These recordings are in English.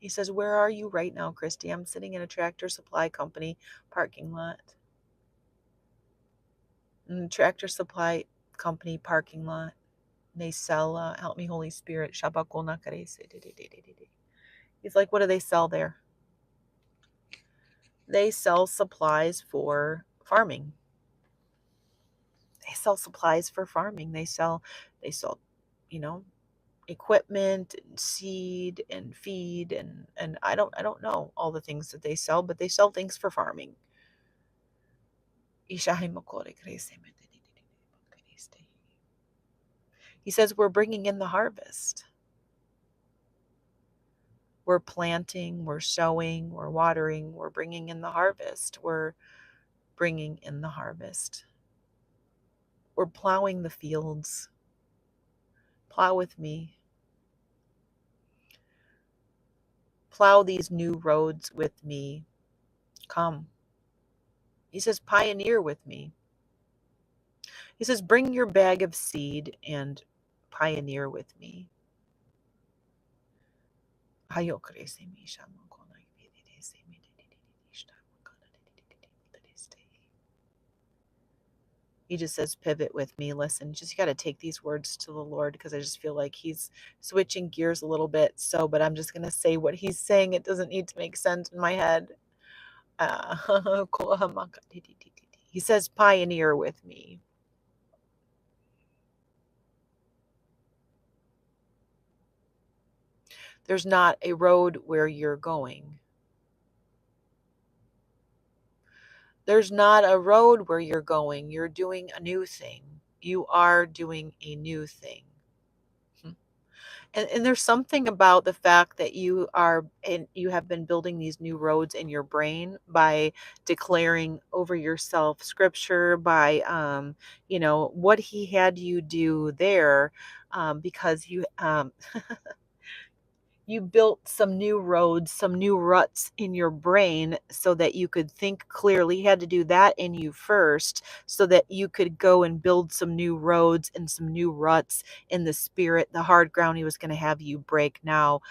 He says, where are you right now, Christy? I'm sitting in a Tractor Supply Company parking lot. Tractor Supply Company parking lot. They sell, help me, Holy Spirit. He's like, what do they sell there? They sell supplies for farming. They sell supplies for farming. They sell, you know, equipment and seed and feed and I don't know all the things that they sell, but they sell things for farming. He says we're bringing in the harvest. We're planting, we're sowing, we're watering, we're bringing in the harvest. We're bringing in the harvest. We're plowing the fields. Plow with me. Plow these new roads with me. Come. He says, pioneer with me. He says, bring your bag of seed and pioneer with me. He just says, pivot with me. Listen, just got to take these words to the Lord because I just feel like he's switching gears a little bit. So, but I'm just going to say what he's saying. It doesn't need to make sense in my head. He says, pioneer with me. There's not a road where you're going. There's not a road where you're going. You're doing a new thing. You are doing a new thing. And there's something about the fact that you have been building these new roads in your brain by declaring over yourself scripture, by what he had you do there, because you built some new roads, some new ruts in your brain so that you could think clearly. He had to do that in you first so that you could go and build some new roads and some new ruts in the spirit, the hard ground he was going to have you break now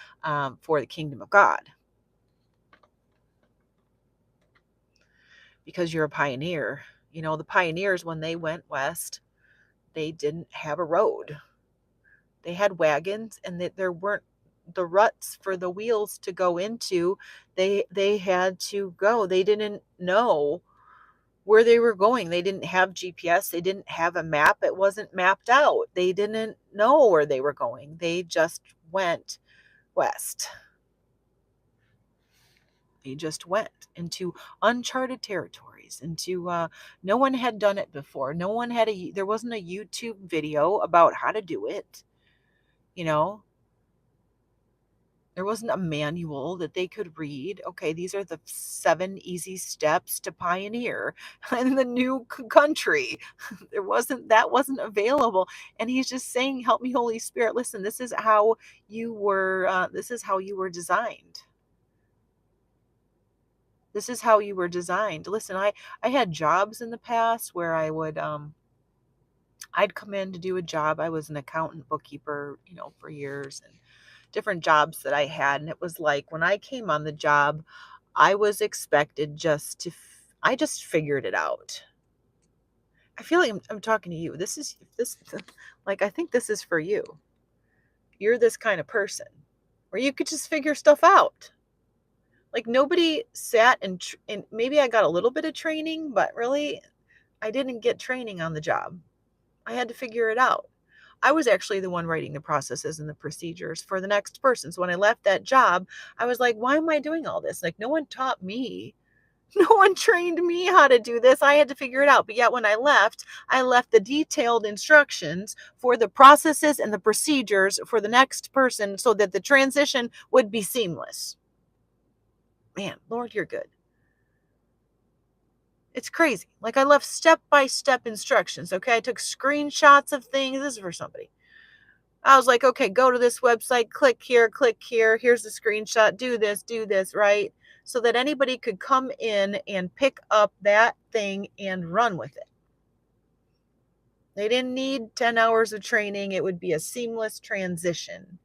for the kingdom of God. Because you're a pioneer. The pioneers, when they went west, they didn't have a road. They had wagons, and there weren't the ruts for the wheels to go into. They had to go. They didn't know where they were going. They didn't have GPS. They didn't have a map. It wasn't mapped out. They didn't know where they were going. They just went west. They just went into uncharted territories, into no one had done it before. There wasn't a YouTube video about how to do it. There wasn't a manual that they could read. Okay, these are the 7 easy steps to pioneer in the new country. That wasn't available. And he's just saying, help me, Holy Spirit. Listen, this is how you were designed. This is how you were designed. Listen, I had jobs in the past where I would, I'd come in to do a job. I was an accountant, bookkeeper, for years, and different jobs that I had. And it was like when I came on the job, I was expected I just figured it out. I feel like I'm talking to you. I think this is for you. You're this kind of person where you could just figure stuff out. Like nobody sat and maybe I got a little bit of training, but really I didn't get training on the job. I had to figure it out. I was actually the one writing the processes and the procedures for the next person. So when I left that job, I was like, why am I doing all this? Like, no one taught me. No one trained me how to do this. I had to figure it out. But yet when I left the detailed instructions for the processes and the procedures for the next person so that the transition would be seamless. Man, Lord, you're good. It's crazy. Like I left step-by-step instructions. Okay. I took screenshots of things. This is for somebody. I was like, okay, go to this website, click here, here's the screenshot, do this, right? So that anybody could come in and pick up that thing and run with it. They didn't need 10 hours of training. It would be a seamless transition.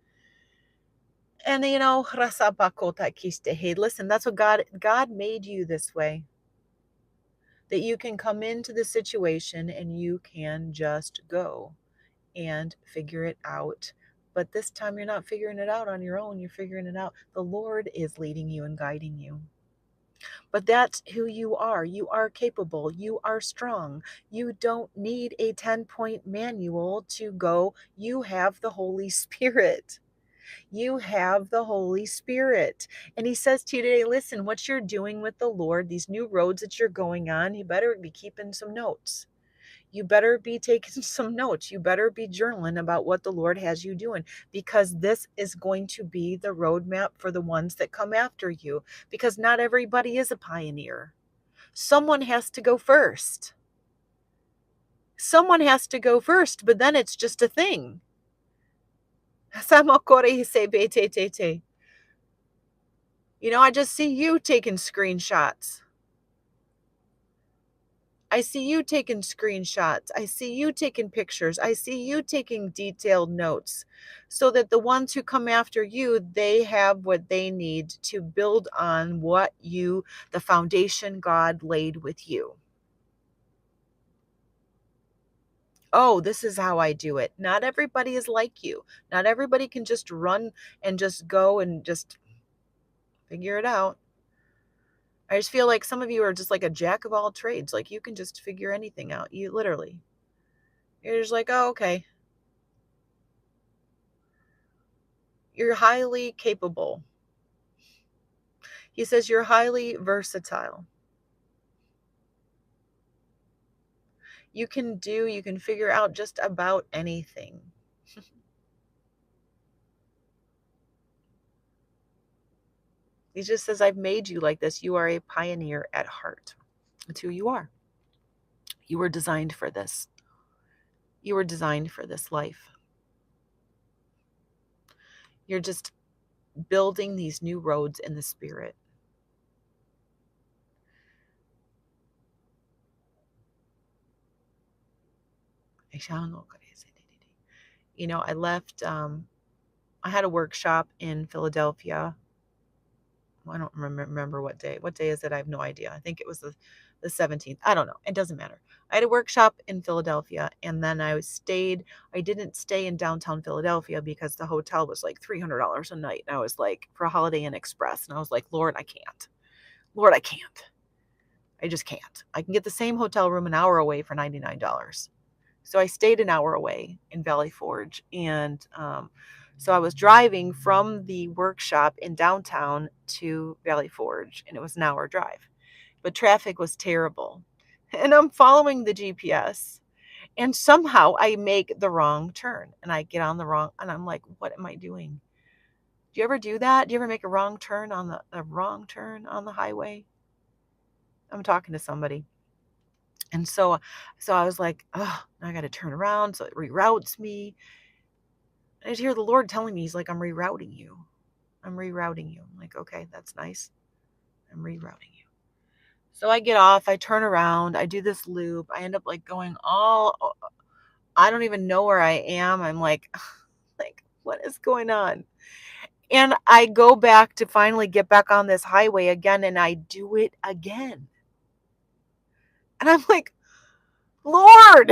And you know, hey, listen, that's what God made you this way. That you can come into the situation and you can just go and figure it out. But this time you're not figuring it out on your own, you're figuring it out. The Lord is leading you and guiding you. But that's who you are. You are capable. You are strong. You don't need a 10-point manual to go. You have the Holy Spirit. You have the Holy Spirit. And he says to you today, listen, what you're doing with the Lord, these new roads that you're going on, you better be keeping some notes. You better be taking some notes. You better be journaling about what the Lord has you doing, because this is going to be the roadmap for the ones that come after you, because not everybody is a pioneer. Someone has to go first. Someone has to go first, but then it's just a thing. You know, I just see you taking screenshots. I see you taking screenshots. I see you taking pictures. I see you taking detailed notes so that the ones who come after you, they have what they need to build on the foundation God laid with you. Oh, this is how I do it. Not everybody is like you. Not everybody can just run and just go and just figure it out. I just feel like some of you are just like a jack of all trades. Like you can just figure anything out. You literally. You're just like, oh, okay. You're highly capable. He says you're highly versatile. You can figure out just about anything. He just says, I've made you like this. You are a pioneer at heart. That's who you are. You were designed for this. You were designed for this life. You're just building these new roads in the spirit. You know, I left, I had a workshop in Philadelphia. I don't remember what day. What day is it? I have no idea. I think it was the 17th. I don't know. It doesn't matter. I had a workshop in Philadelphia, and then I didn't stay in downtown Philadelphia because the hotel was like $300 a night. And I was like, for a Holiday Inn Express. And I was like, Lord, I can't. Lord, I can't. I just can't. I can get the same hotel room an hour away for $99. So I stayed an hour away in Valley Forge. And so I was driving from the workshop in downtown to Valley Forge, and it was an hour drive. But traffic was terrible. And I'm following the GPS, and somehow I make the wrong turn, and I get on the wrong, and I'm like, what am I doing? Do you ever do that? Do you ever make a wrong turn on the highway? I'm talking to somebody. And so I was like, oh, I got to turn around. So it reroutes me. I just hear the Lord telling me, he's like, I'm rerouting you. I'm rerouting you. I'm like, okay, that's nice. I'm rerouting you. So I get off, I turn around, I do this loop. I end up like going I don't even know where I am. I'm like, what is going on? And I go back to finally get back on this highway again, and I do it again. And I'm like, Lord,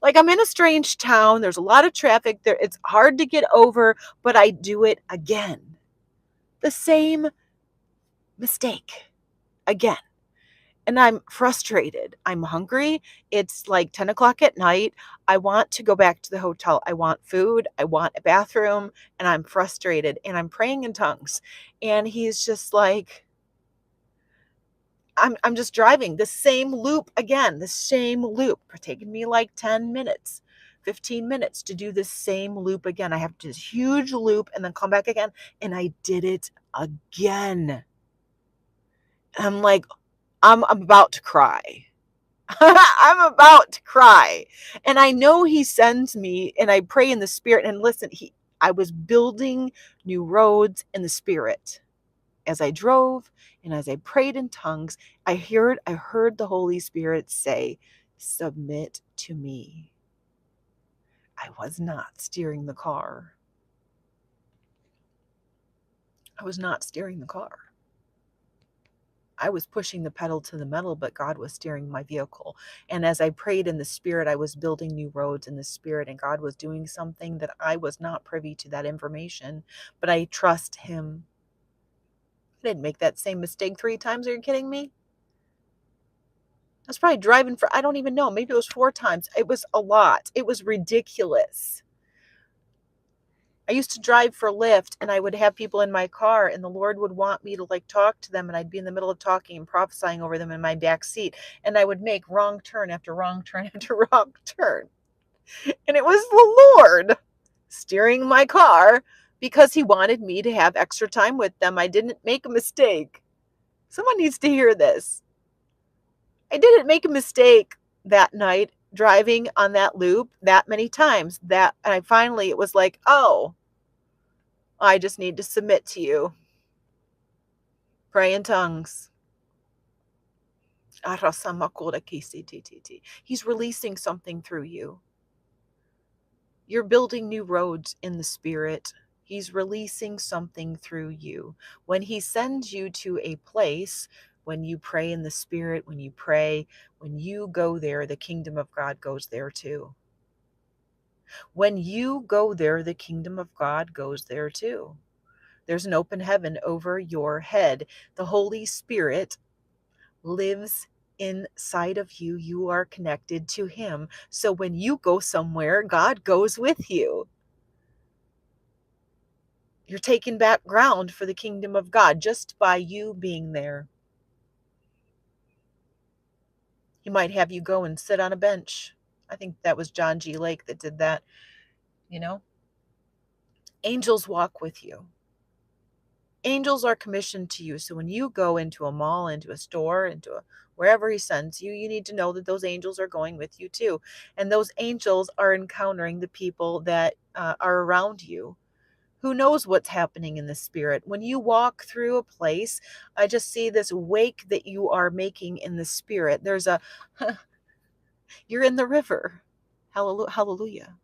like I'm in a strange town. There's a lot of traffic there. It's hard to get over, but I do it again. The same mistake again. And I'm frustrated. I'm hungry. It's like 10 o'clock at night. I want to go back to the hotel. I want food. I want a bathroom. And I'm frustrated. And I'm praying in tongues. And he's just like, I'm just driving the same loop again, the same loop. It's taking me like 10 minutes, 15 minutes to do the same loop again. I have this huge loop and then come back again. And I did it again. I'm like, I'm about to cry. I'm about to cry. And I know he sends me, and I pray in the spirit. And listen, I was building new roads in the spirit. As I drove and as I prayed in tongues, I heard the Holy Spirit say, submit to me. I was not steering the car. I was not steering the car. I was pushing the pedal to the metal, but God was steering my vehicle. And as I prayed in the Spirit, I was building new roads in the Spirit, and God was doing something that I was not privy to that information, but I trust Him. I didn't make that same mistake 3 times. Are you kidding me? I was probably driving for, I don't even know, maybe it was 4 times. It was a lot. It was ridiculous. I used to drive for Lyft, and I would have people in my car, and the Lord would want me to like talk to them, and I'd be in the middle of talking and prophesying over them in my back seat, and I would make wrong turn after wrong turn after wrong turn. And it was the Lord steering my car because He wanted me to have extra time with them. I didn't make a mistake. Someone needs to hear this. I didn't make a mistake that night driving on that loop that many times. That, and I finally, it was like, oh, I just need to submit to you. Pray in tongues. He's releasing something through you. You're building new roads in the Spirit. He's releasing something through you. When He sends you to a place, when you pray in the Spirit, when you go there, the kingdom of God goes there too. When you go there, the kingdom of God goes there too. There's an open heaven over your head. The Holy Spirit lives inside of you. You are connected to Him. So when you go somewhere, God goes with you. You're taking back ground for the kingdom of God just by you being there. He might have you go and sit on a bench. I think that was John G. Lake that did that. You know, angels walk with you. Angels are commissioned to you. So when you go into a mall, into a store, wherever He sends you, you need to know that those angels are going with you too. And those angels are encountering the people that are around you. Who knows what's happening in the Spirit? When you walk through a place, I just see this wake that you are making in the Spirit. You're in the river. Hallelujah.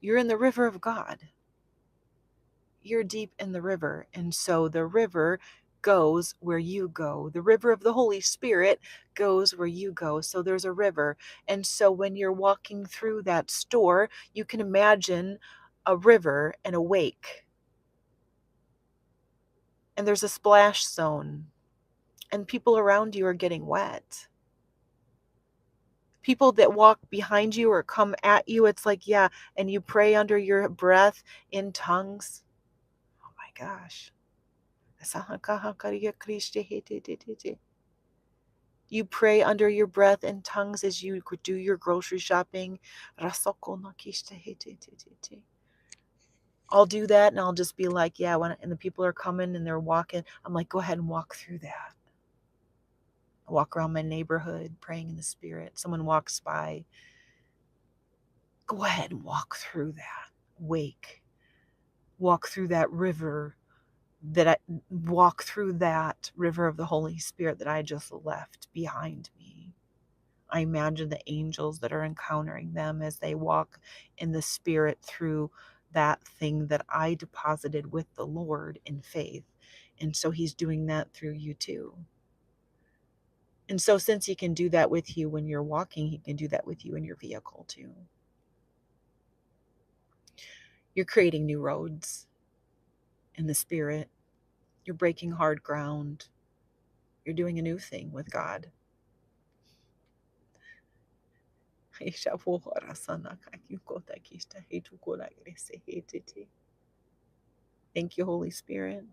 You're in the river of God. You're deep in the river. And so the river goes where you go. The river of the Holy Spirit goes where you go. So there's a river. And so when you're walking through that store, you can imagine a river and a wake. And there's a splash zone. And people around you are getting wet. People that walk behind you or come at you, it's like, yeah, and you pray under your breath in tongues. Oh my gosh. You pray under your breath in tongues as you do your grocery shopping. I'll do that and I'll just be like, yeah, and the people are coming and they're walking, I'm like, go ahead and walk through that. I walk around my neighborhood praying in the Spirit. Someone walks by. Go ahead and walk through that. Wake. Walk through that river walk through that river of the Holy Spirit that I just left behind me. I imagine the angels that are encountering them as they walk in the Spirit through that thing that I deposited with the Lord in faith. And so He's doing that through you too. And so since He can do that with you when you're walking, He can do that with you in your vehicle too. You're creating new roads in the Spirit. You're breaking hard ground. You're doing a new thing with God. Thank you, Holy Spirit.